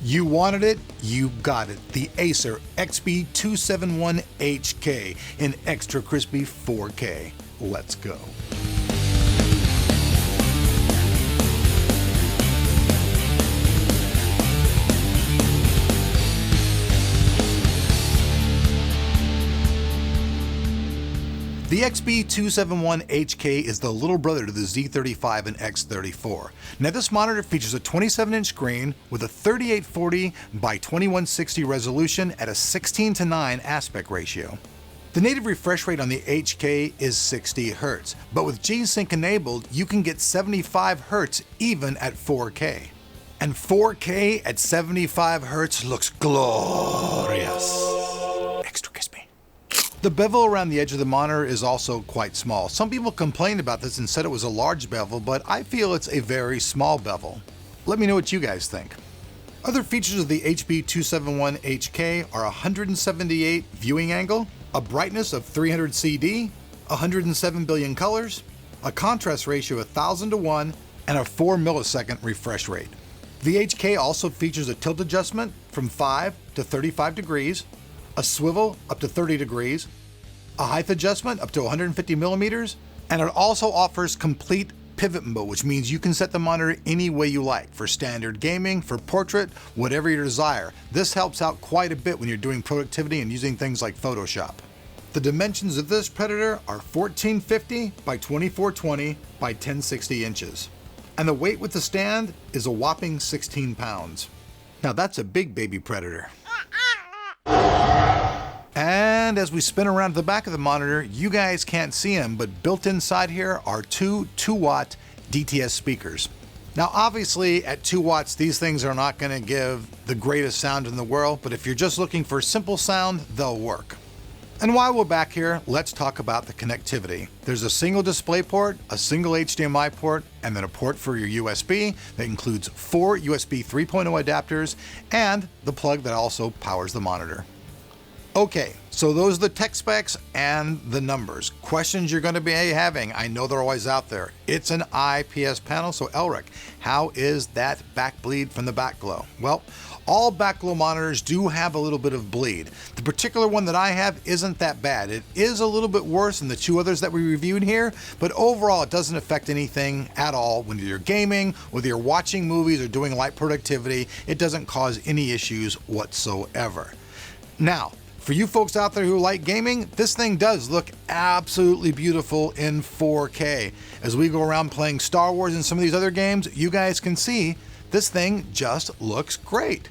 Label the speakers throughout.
Speaker 1: You wanted it, you got it. The Acer XB271HK in extra crispy 4K. Let's go. The XB271HK is the little brother to the Z35 and X34. Now this monitor features a 27-inch screen with a 3840 by 2160 resolution at a 16:9 aspect ratio. The native refresh rate on the HK is 60 Hz, but with GSync enabled, you can get 75 Hz even at 4K. And 4K at 75 Hz looks glorious. Extra crispy. The bevel around the edge of the monitor is also quite small. Some people complained about this and said it was a large bevel, but I feel it's a very small bevel. Let me know what you guys think. Other features of the XB271HK are 178 viewing angle, a brightness of 300 CD, 107 billion colors, a contrast ratio of 1000:1, and a 4 millisecond refresh rate. The HK also features a tilt adjustment from 5 to 35 degrees, a swivel up to 30 degrees, a height adjustment up to 150 millimeters, and it also offers complete pivot mode, which means you can set the monitor any way you like, for standard gaming, for portrait, whatever your desire. This helps out quite a bit when you're doing productivity and using things like Photoshop. The dimensions of this Predator are 1450 by 2420 by 1060 inches. And the weight with the stand is a whopping 16 pounds. Now that's a big baby Predator. And as we spin around the back of the monitor, you guys can't see them, but built inside here are two 2-watt DTS speakers. Now obviously at 2 watts, these things are not going to give the greatest sound in the world, but if you're just looking for simple sound, they'll work. And while we're back here, let's talk about the connectivity. There's a single display port, a single HDMI port, and then a port for your USB that includes 4 USB 3.0 adapters and the plug that also powers the monitor. Okay, so those are the tech specs and the numbers. Questions you're going to be having, I know they're always out there. It's an IPS panel, so Elric, how is that back bleed from the back glow? Well, all back glow monitors do have a little bit of bleed. The particular one that I have isn't that bad. It is a little bit worse than the 2 others that we reviewed here, but overall it doesn't affect anything at all. When you're gaming, whether you're watching movies or doing light productivity, it doesn't cause any issues whatsoever. Now, for you folks out there who like gaming, this thing does look absolutely beautiful in 4K. As we go around playing Star Wars and some of these other games, you guys can see this thing just looks great.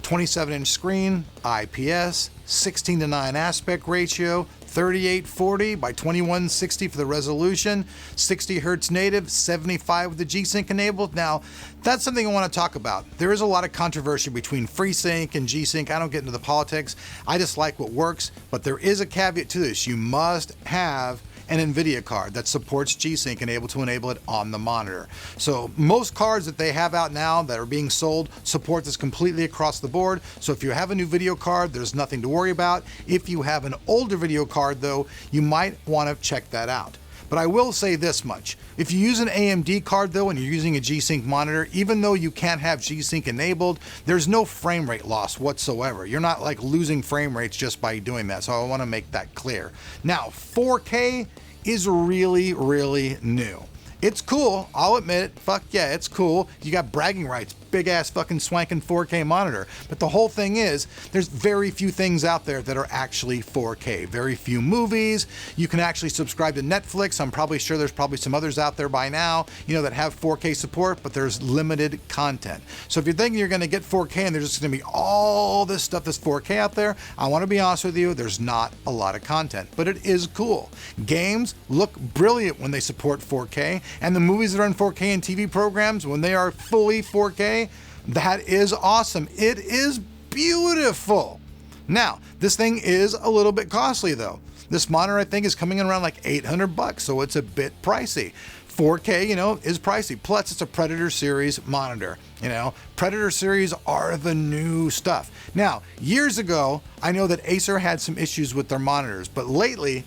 Speaker 1: 27-inch screen, IPS, 16:9 aspect ratio, 3840 by 2160 for the resolution, 60 Hz native, 75 with the G-Sync enabled. Now, that's something I want to talk about. There is a lot of controversy between FreeSync and G-Sync. I don't get into the politics. I just like what works, but there is a caveat to this. You must have an NVIDIA card that supports G-Sync and able to enable it on the monitor. So most cards that they have out now that are being sold support this completely across the board. So if you have a new video card, there's nothing to worry about. If you have an older video card though, you might want to check that out. But I will say this much. If you use an AMD card though and you're using a G-Sync monitor, even though you can't have G-Sync enabled, there's no frame rate loss whatsoever. You're not like losing frame rates just by doing that. So I want to make that clear. Now, 4K is really, really new. It's cool, I'll admit it. Fuck yeah, it's cool. You got bragging rights, big ass fucking swanking 4K monitor. But the whole thing is, there's very few things out there that are actually 4K. Very few movies. You can actually subscribe to Netflix. I'm probably sure there's probably some others out there by now, that have 4K support, but there's limited content. So if you're thinking you're gonna get 4K and there's just gonna be all this stuff that's 4K out there, I wanna be honest with you, there's not a lot of content, but it is cool. Games look brilliant when they support 4K, and the movies that are in 4K and TV programs, when they are fully 4K, that is awesome. It is beautiful. Now, this thing is a little bit costly though. This monitor I think is coming in around like $800, so it's a bit pricey. 4K, is pricey. Plus it's a Predator series monitor. Predator series are the new stuff. Now, years ago, I know that Acer had some issues with their monitors, but lately,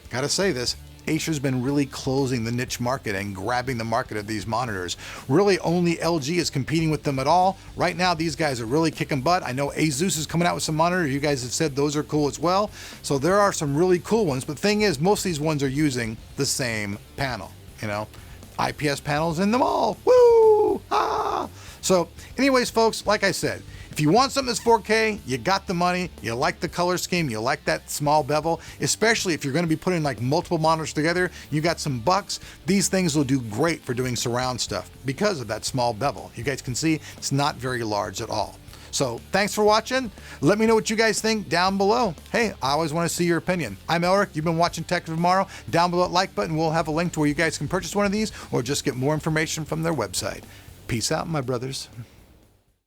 Speaker 1: gotta say this, Acer's been really closing the niche market and grabbing the market of these monitors. Really only LG is competing with them at all. Right now these guys are really kicking butt. I know Asus is coming out with some monitors. You guys have said those are cool as well. So there are some really cool ones, but the thing is most of these ones are using the same panel, you know, IPS panels in them all. Woo! Ah! So anyways, folks, like I said, if you want something that's 4K, you got the money, you like the color scheme, you like that small bevel, especially if you're going to be putting like multiple monitors together, you got some bucks, these things will do great for doing surround stuff because of that small bevel. You guys can see it's not very large at all. So thanks for watching. Let me know what you guys think down below. Hey, I always want to see your opinion. I'm Elric. You've been watching Tech Tomorrow. Down below that like button, we'll have a link to where you guys can purchase one of these or just get more information from their website. Peace out, my brothers.